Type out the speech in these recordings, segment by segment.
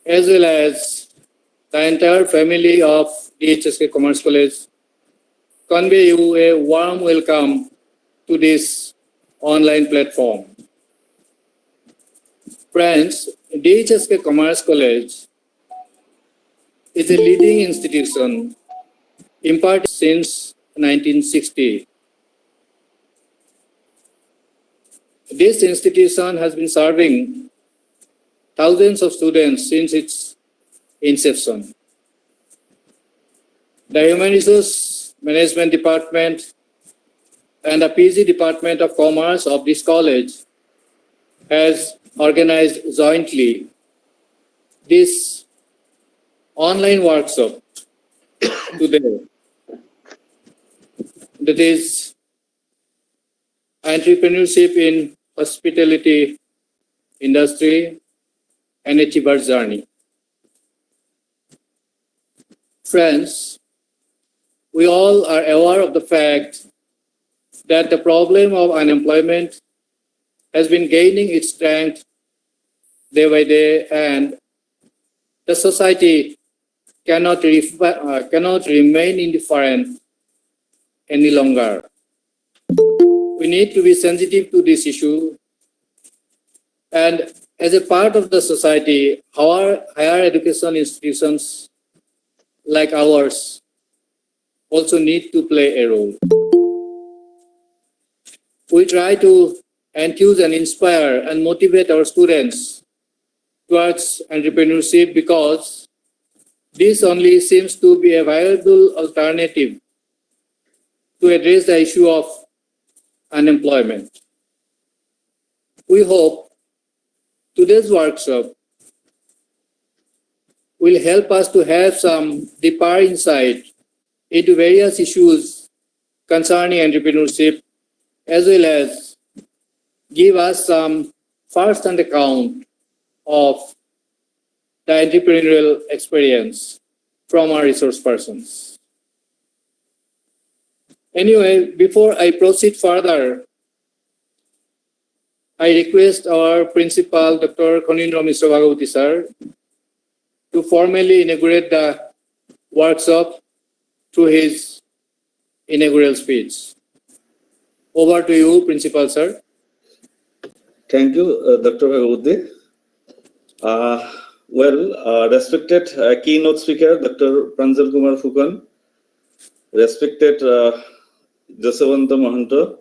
as well as the entire family of DHSK Commerce College, convey you a warm welcome to this online platform. Friends, DHSK Commerce College is a leading institution imparted since 1960. This institution has been serving thousands of students since its inception. The Human Resource Management Department and the PG Department of Commerce of this college has organized jointly this online workshop today, that is entrepreneurship in hospitality industry and achiever's journey. Friends, we all are aware of the fact that the problem of unemployment has been gaining its strength day by day, and the society cannot remain indifferent any longer. We need to be sensitive to this issue, and as a part of the society, our higher education institutions like ours also need to play a role. We try to enthuse and inspire and motivate our students towards entrepreneurship because this only seems to be a viable alternative to address the issue of unemployment. We hope today's workshop will help us to have some deeper insight into various issues concerning entrepreneurship, as well as give us some first-hand account of the entrepreneurial experience from our resource persons. Anyway, before I proceed further, I request our principal, Dr. Konindra Mishra Bhagavati sir, to formally inaugurate the workshop through his inaugural speech. Over to you, Principal sir. Thank you, Dr. Bhagavati. Respected keynote speaker, Dr. Pranjal Kumar Fukan, respected Jasavanta Mahanta,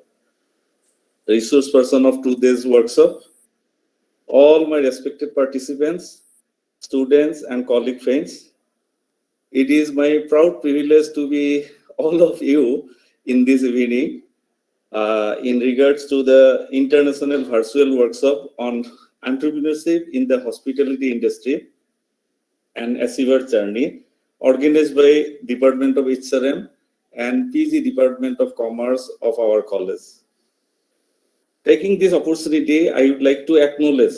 resource person of today's workshop, all my respected participants, students and colleague friends. It is my proud privilege to be all of you in this evening in regards to the international virtual workshop on entrepreneurship in the hospitality industry and achiever journey, organized by Department of HRM and PG Department of Commerce of our college. Taking this opportunity, I would like to acknowledge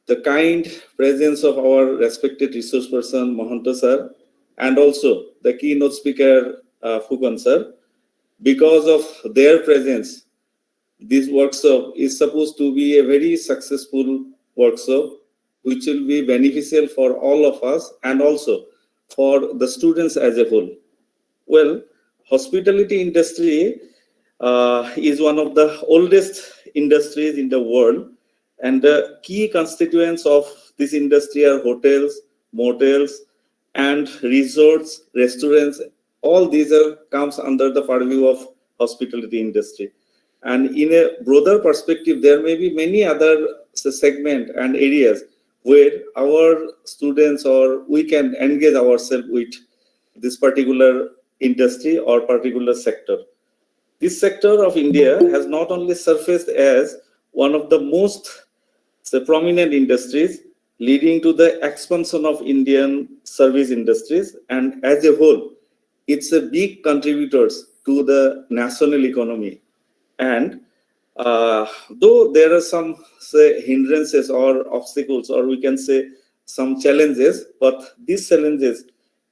the kind presence of our respected resource person Mahanta sir and also the keynote speaker Fukan sir. Because of their presence, this workshop is supposed to be a very successful workshop which will be beneficial for all of us and also for the students as a whole. Well, hospitality industry is one of the oldest industries in the world, and the key constituents of this industry are hotels, motels, and resorts, restaurants. All these comes under the purview of hospitality industry. And in a broader perspective, there may be many other segments and areas where our students or we can engage ourselves with this particular industry or particular sector. This sector of India has not only surfaced as one of the most prominent industries, leading to the expansion of Indian service industries, and as a whole, it's a big contributors to the national economy. And though there are some hindrances or obstacles, or we can say some challenges, but these challenges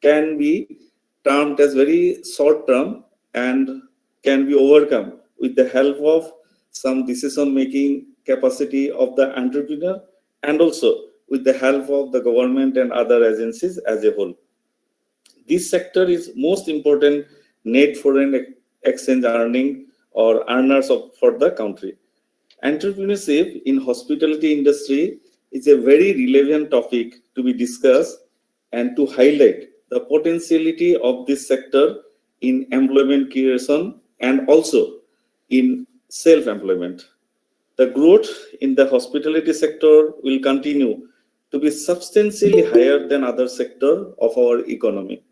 can be termed as very short term and can be overcome with the help of some decision making capacity of the entrepreneur and also with the help of the government and other agencies as a whole. This sector is most important net foreign exchange earning or earners for the country. Entrepreneurship in hospitality industry is a very relevant topic to be discussed and to highlight the potentiality of this sector in employment creation and also in self-employment. The growth in the hospitality sector will continue to be substantially higher than other sector of our economy.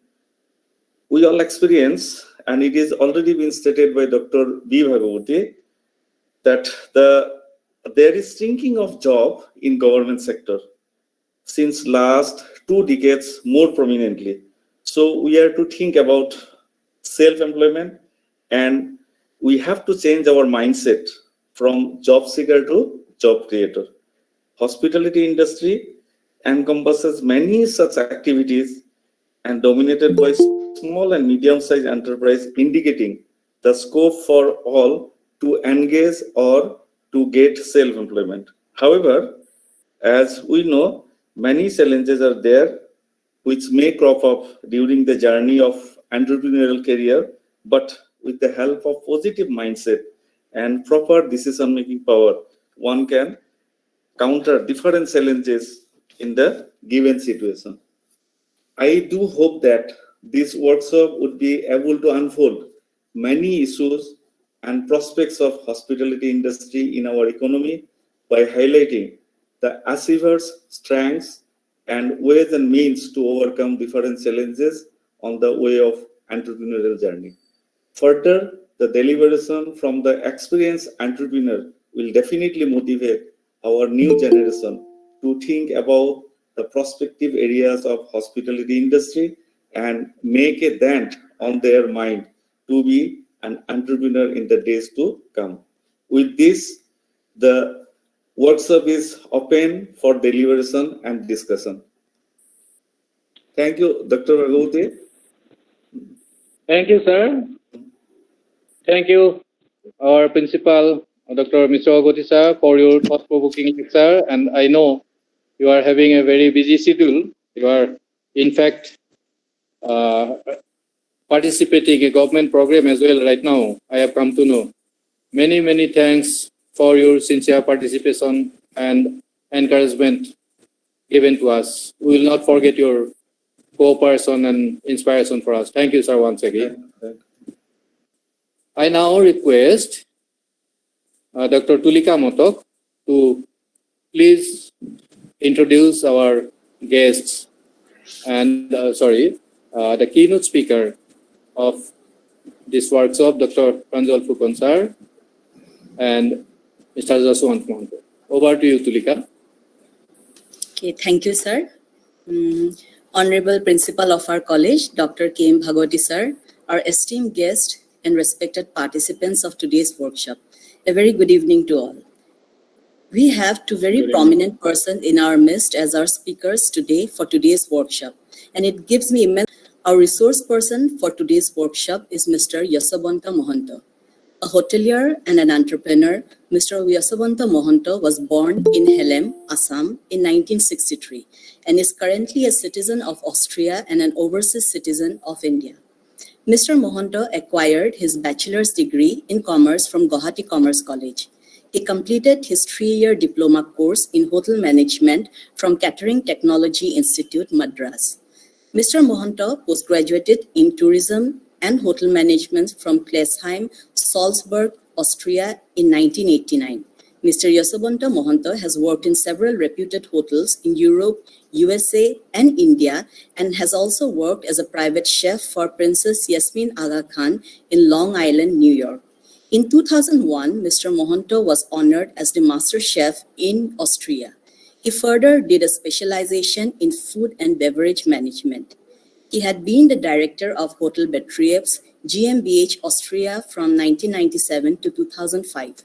We all experience, and it is already been stated by Dr. B. Bhagavati, that there is shrinking of job in government sector since last 2 decades more prominently. So we are to think about self-employment, and we have to change our mindset from job seeker to job creator. Hospitality industry encompasses many such activities and dominated by small and medium-sized enterprise, indicating the scope for all to engage or to get self-employment. However, as we know, many challenges are there which may crop up during the journey of entrepreneurial career, but with the help of positive mindset and proper decision-making power, one can counter different challenges in the given situation. I do hope that this workshop would be able to unfold many issues and prospects of hospitality industry in our economy by highlighting the achievers' strengths and ways and means to overcome different challenges on the way of entrepreneurial journey. Further, the deliberation from the experienced entrepreneur will definitely motivate our new generation to think about the prospective areas of hospitality industry and make a dent on their mind to be an entrepreneur in the days to come. With this, the workshop is open for deliberation and discussion. Thank you, Dr. Bhagavati. Thank you, sir. Thank you, our principal, Dr. Mr. Agoti sir, for your thought-provoking lecture. And I know you are having a very busy schedule. You are, in fact, uh, participating in a government program as well right now. I have come to know. Many, many thanks for your sincere participation and encouragement given to us. We will not forget your cooperation and inspiration for us. Thank you, sir, once again. I now request Dr. Tulika Motok to please introduce our guests and, the keynote speaker of this workshop, Dr. Pranjal Phukon sir and Mr. Jaswant Mohanto. Over to you, Tulika. Okay, thank you, sir. Honorable Principal of our college, Dr. K.M. Bhagwati, sir, our esteemed guest and respected participants of today's workshop. A very good evening to all. We have two very prominent persons in our midst as our speakers today for today's workshop, and it gives me immense. Our resource person for today's workshop is Mr. Yasavanta Mohanto. A hotelier and an entrepreneur, Mr. Yasavanta Mohanto was born in Helem, Assam in 1963 and is currently a citizen of Austria and an overseas citizen of India. Mr. Mohanto acquired his bachelor's degree in commerce from Guwahati Commerce College. He completed his 3-year diploma course in hotel management from Catering Technology Institute, Madras. Mr. Mohanto postgraduated in tourism and hotel management from Klesheim, Salzburg, Austria in 1989. Mr. Yasavanta Mohanto has worked in several reputed hotels in Europe, USA, and India, and has also worked as a private chef for Princess Yasmin Aga Khan in Long Island, New York. In 2001, Mr. Mohanto was honored as the Master Chef in Austria. He further did a specialization in food and beverage management. He had been the director of Hotel Betriebs GmbH Austria from 1997 to 2005.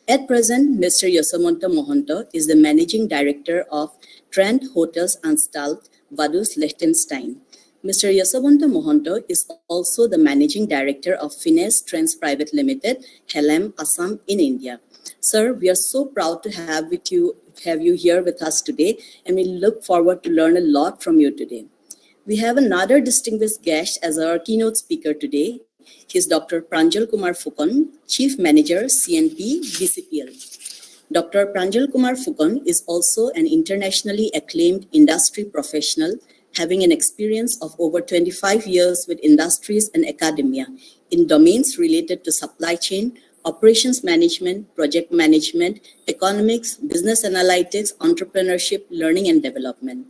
At present, Mr. Yasavanta Mohanto is the managing director of Trend Hotels Anstalt, Vaduz, Liechtenstein. Mr. Yasavanta Mohanto is also the managing director of Finesse Trends Private Limited, Helem, Assam in India. Sir, we are so proud to have have you here with us today, and we look forward to learn a lot from you today. We have another distinguished guest as our keynote speaker today. He is Dr. Pranjal Kumar Fukan, Chief Manager, CNP, BCPL. Dr. Pranjal Kumar Fukan is also an internationally acclaimed industry professional, having an experience of over 25 years with industries and academia in domains related to supply chain, operations management, project management, economics, business analytics, entrepreneurship, learning and development.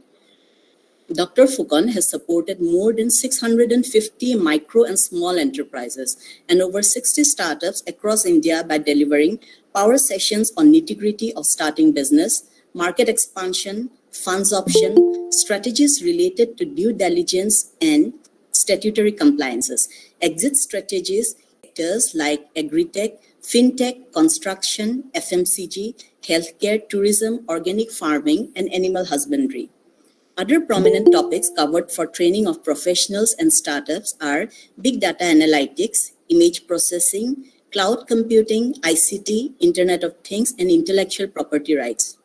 Dr. Fukan has supported more than 650 micro and small enterprises and over 60 startups across India by delivering power sessions on nitty-gritty of starting business, market expansion, funds option, strategies related to due diligence and statutory compliances, exit strategies, sectors like agri-tech, fintech, construction, FMCG, healthcare, tourism, organic farming, and animal husbandry. Other prominent topics covered for training of professionals and startups are big data analytics, image processing, cloud computing, ICT, Internet of Things, and intellectual property rights.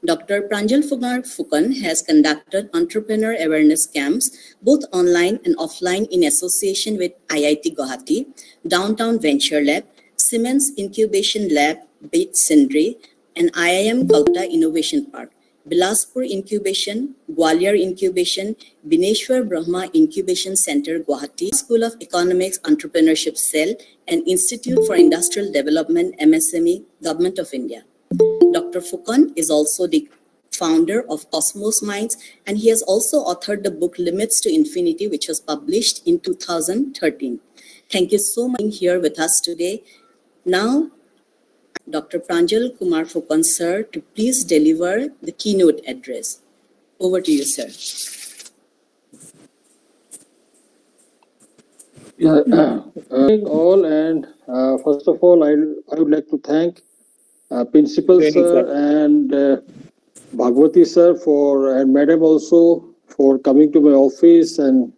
Dr. Pranjal Kumar Fukan has conducted entrepreneur awareness camps, both online and offline, in association with IIT Guwahati, Downtown Venture Lab, Siemens Incubation Lab, BIT Sindri, and IIM Calcutta Innovation Park, Bilaspur Incubation, Gwalior Incubation, Bineshwar Brahma Incubation Center, Guwahati, School of Economics Entrepreneurship Cell, and Institute for Industrial Development, MSME, Government of India. Dr. Fukan is also the founder of Cosmos Minds, and he has also authored the book Limits to Infinity, which was published in 2013. Thank you so much for being here with us today. Now, Dr. Pranjal Kumar Fukan, sir, to please deliver the keynote address. Over to you, sir. All, and first of all, I would like to thank Principal Sir and Bhagwati Sir and Madam also for coming to my office and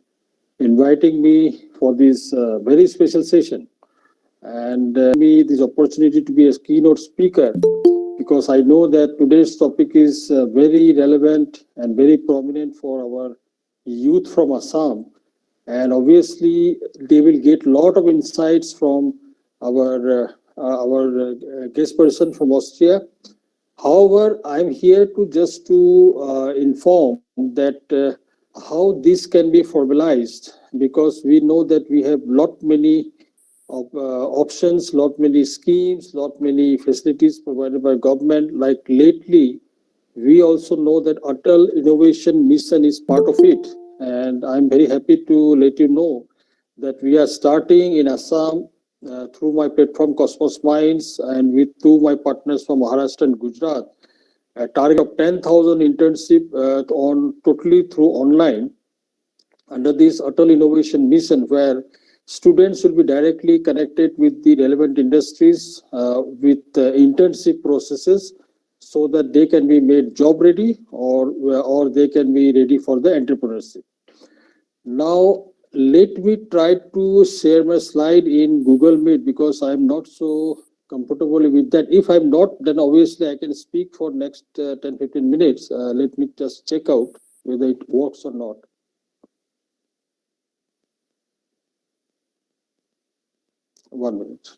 inviting me for this very special session, and me this opportunity to be a keynote speaker, because I know that today's topic is very relevant and very prominent for our youth from Assam, and obviously they will get a lot of insights from our guest person from Austria. However, I'm here to just to inform that how this can be formalized, because we know that we have lot many options, lot many schemes, lot many facilities provided by government. Like lately, we also know that Atal Innovation Mission is part of it, and I'm very happy to let you know that we are starting in Assam through my platform Cosmos Minds and with two my partners from Maharashtra and Gujarat, a target of 10,000 internship on totally through online under this Atal Innovation Mission, where students will be directly connected with the relevant industries with internship processes, so that they can be made job ready or they can be ready for the entrepreneurship. Now, let me try to share my slide in Google Meet, because I'm not so comfortable with that. If I'm not, then obviously I can speak for next 10-15 minutes. Let me just check out whether it works or not. One minute.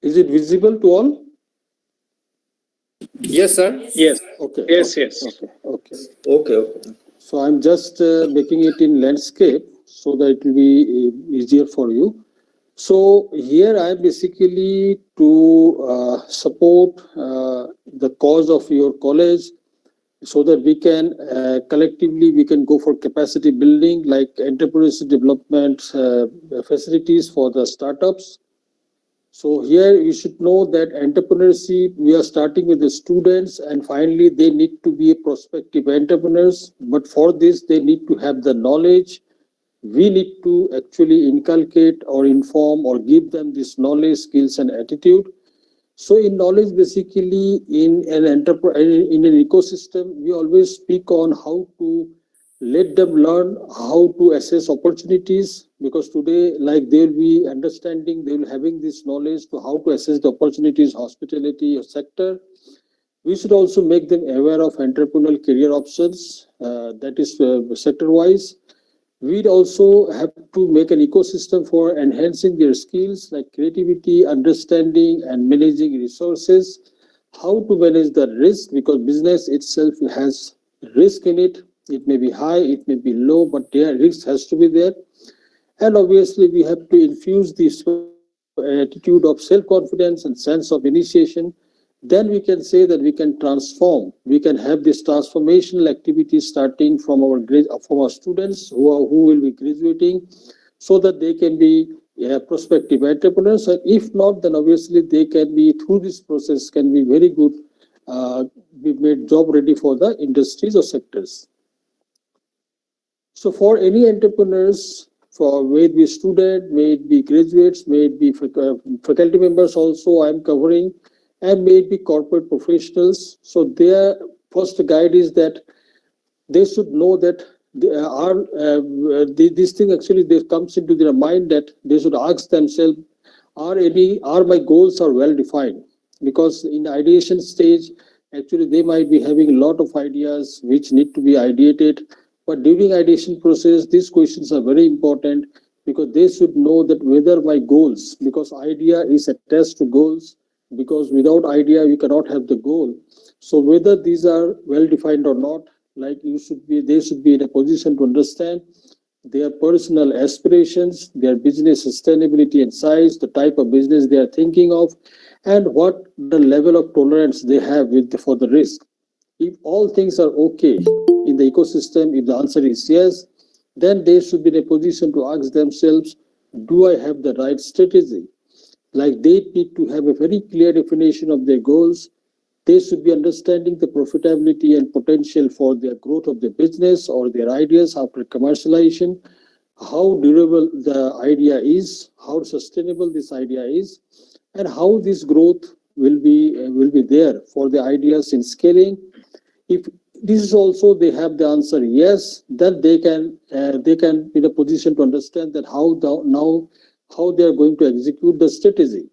Is it visible to all? Yes, sir. Yes. Okay. Yes, okay, yes. Okay. So I'm just making it in landscape so that it will be easier for you. So here I am basically to support the cause of your college, so that we can collectively we can go for capacity building, like entrepreneurship development facilities for the startups. So here you should know that entrepreneurship, we are starting with the students, and finally they need to be prospective entrepreneurs. But for this, they need to have the knowledge. We need to actually inculcate or inform or give them this knowledge, skills, and attitude. So in knowledge, basically in an ecosystem, we always speak on how to let them learn how to assess opportunities, because today, like, they'll be understanding, they'll having this knowledge to how to assess the opportunities, hospitality or sector. We should also make them aware of entrepreneurial career options, that is sector wise. We'd also have to make an ecosystem for enhancing their skills like creativity, understanding, and managing resources. How to manage the risk, because business itself has risk in it. It may be high, it may be low, but there risk has to be there. And obviously, we have to infuse this attitude of self-confidence and sense of initiation. Then we can say that we can transform. We can have this transformational activity starting from our students who will be graduating, so that they can be prospective entrepreneurs. And if not, then obviously they can be, through this process, can be very good, be made job ready for the industries or sectors. So for any entrepreneurs, for may it be student, may it be graduates, may it be faculty members also I am covering, and may it be corporate professionals. So their first guide is that they should know that this thing actually they comes into their mind, that they should ask themselves, are my goals are well defined? Because in ideation stage, actually they might be having a lot of ideas which need to be ideated. But during ideation process, these questions are very important, because they should know that whether my goals, because idea is attached to goals, because without idea you cannot have the goal. So whether these are well defined or not, like they should be in a position to understand their personal aspirations, their business sustainability and size, the type of business they are thinking of, and what the level of tolerance they have for the risk. If all things are okay in the ecosystem, if the answer is yes, then they should be in a position to ask themselves, do I have the right strategy? Like, they need to have a very clear definition of their goals. They should be understanding the profitability and potential for their growth of their business or their ideas after commercialization, how durable the idea is, how sustainable this idea is, and how this growth will be there for the ideas in scaling. If this is also they have the answer yes, then they can be in a position to understand that how they are going to execute the strategy,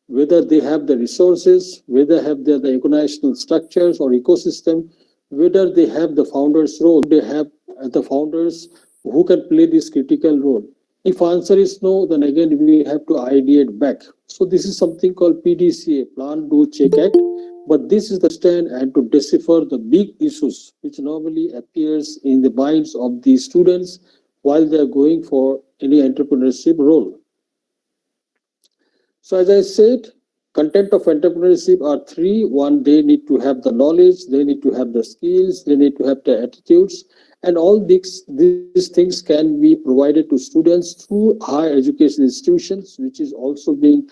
whether they have the resources, whether have the organizational structures or ecosystem, whether they have the founders role, they have the founders who can play this critical role. If answer is no, then again we have to ideate back. So this is something called PDCA, Plan, Do, Check, Act. But this is the stand and to decipher the big issues which normally appears in the minds of the students while they are going for any entrepreneurship role. So as I said, content of entrepreneurship are three. One, they need to have the knowledge, they need to have the skills, they need to have the attitudes, and all these things can be provided to students through higher education institutions, which is also being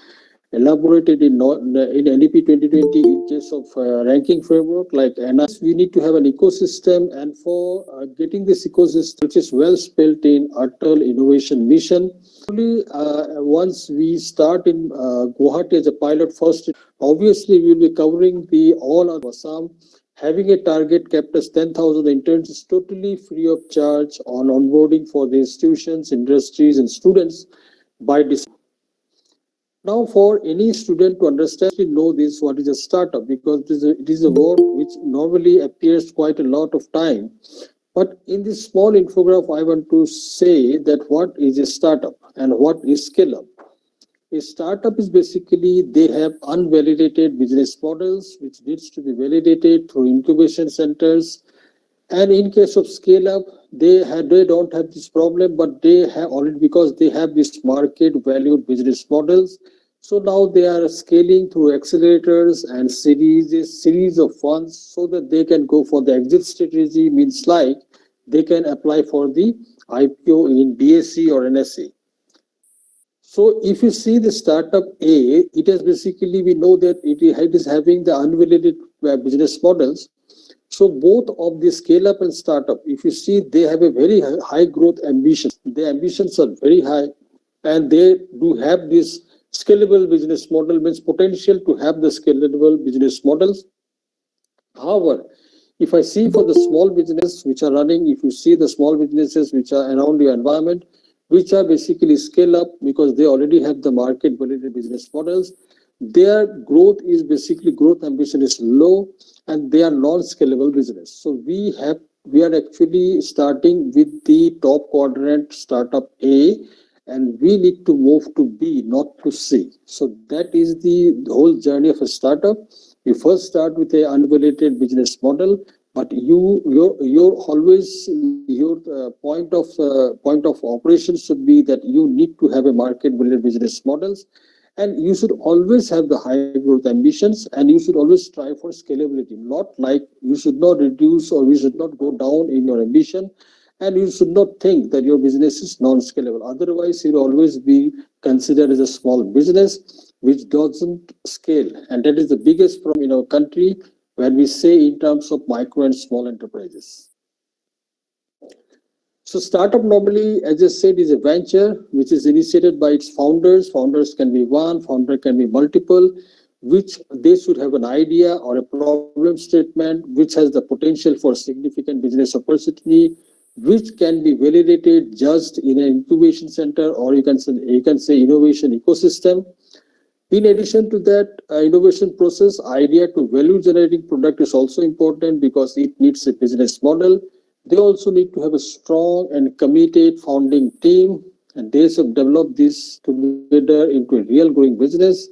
elaborated in NEP 2020 in case of ranking framework like NIS. We need to have an ecosystem, and for getting this ecosystem, which is well spelled in Atal Innovation Mission. Only once we start in Guwahati as a pilot first, obviously we will be covering all of Assam. Having a target kept as 10,000 interns is totally free of charge on onboarding for the institutions, industries, and students by December. Now, for any student to understand, know this, what is a startup, because it is a word which normally appears quite a lot of time. But in this small infograph, I want to say that what is a startup and what is scale up. A startup is basically they have unvalidated business models which needs to be validated through incubation centers. And in case of scale up, they don't have this problem, but they have already, because they have this market valued business models. So now they are scaling through accelerators and series of funds so that they can go for the exit strategy. Means like they can apply for the IPO in BSE or NSE. So if you see the startup A, it is basically, we know that it is having the unvalidated business models. So both of the scale up and startup, if you see, they have a very high growth ambition. Their ambitions are very high, and they do have this scalable business model, means potential to have the scalable business models. However, If I see for the small business which are running, if you see the small businesses which are around your environment, which are basically scale up because they already have the market validated business models, their growth is basically growth ambition is low and they are non-scalable business. So we are actually starting with the top quadrant startup A, and we need to move to B, not to C. So that is the whole journey of a startup. You first start with a unvalidated business model, but your always your point of operation should be that you need to have a market validated business models, and you should always have the high growth ambitions, and you should always strive for scalability. Not like you should not reduce or you should not go down in your ambition, and you should not think that your business is non-scalable. Otherwise, you'll always be considered as a small business which doesn't scale, and that is the biggest problem in our country when we say in terms of micro and small enterprises. So startup normally, as I said, is a venture which is initiated by its founders. Founders can be one, founder can be multiple, which they should have an idea or a problem statement which has the potential for significant business opportunity, which can be validated, judged in an incubation center, or you can say innovation ecosystem. In addition to that, innovation process, idea to value generating product is also important because it needs a business model. They also need to have a strong and committed founding team, and they should develop this together into a real growing business.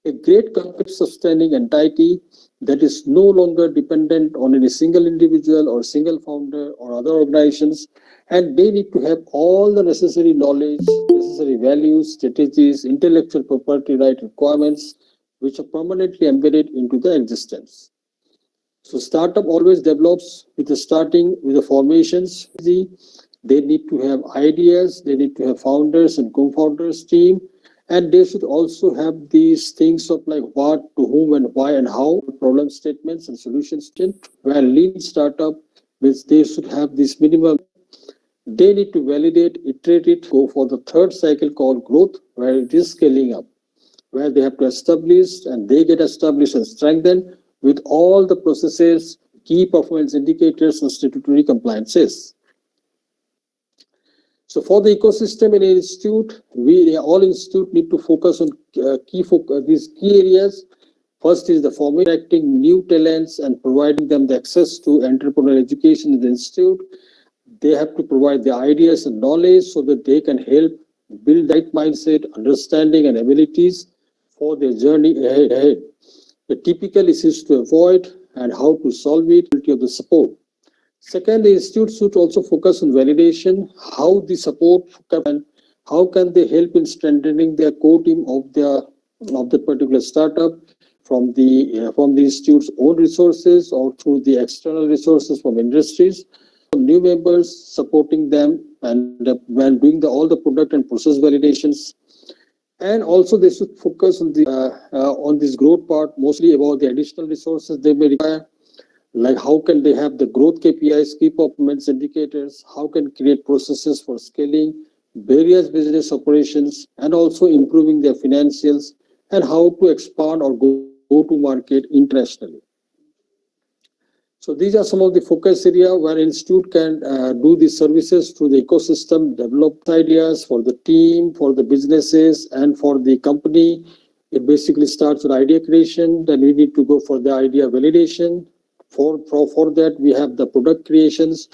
A great company sustaining entity that is no longer dependent on any single individual or single founder or other organizations, and they need to have all the necessary knowledge, necessary values, strategies, intellectual property right requirements, which are permanently embedded into the existence. So startup always develops with the starting with the formations. They need to have ideas, they need to have founders and co-founders team, and they should also have these things of like what, to whom, and why, and how, problem statements and solutions. Where lean startup, which they should have this minimum. They need to validate, iterate it, go for the third cycle called growth, where it is scaling up, where they have to establish and they get established and strengthened with all the processes, key performance indicators, and statutory compliances. So for the ecosystem in an institute, all institute need to focus on these key areas. First is the attracting new talents and providing them the access to entrepreneurial education in the institute. They have to provide the ideas and knowledge so that they can help build that mindset, understanding, and abilities for their journey ahead. The typical issues to avoid and how to solve it, of the support. Second, the institute should also focus on validation, how the support and how can they help in strengthening their core team of the particular startup from the institute's own resources or through the external resources from industries. New members supporting them and when doing all the product and process validations. And also they should focus on this growth part, mostly about the additional resources they may require, like how can they have the growth KPIs, key performance indicators, how can create processes for scaling various business operations, and also improving their financials, and how to expand or go to market internationally. So these are some of the focus area where institute can do the services to the ecosystem, develop ideas for the team, for the businesses, and for the company. It basically starts with idea creation. Then we need to go for the idea validation. For that, we have the product creations,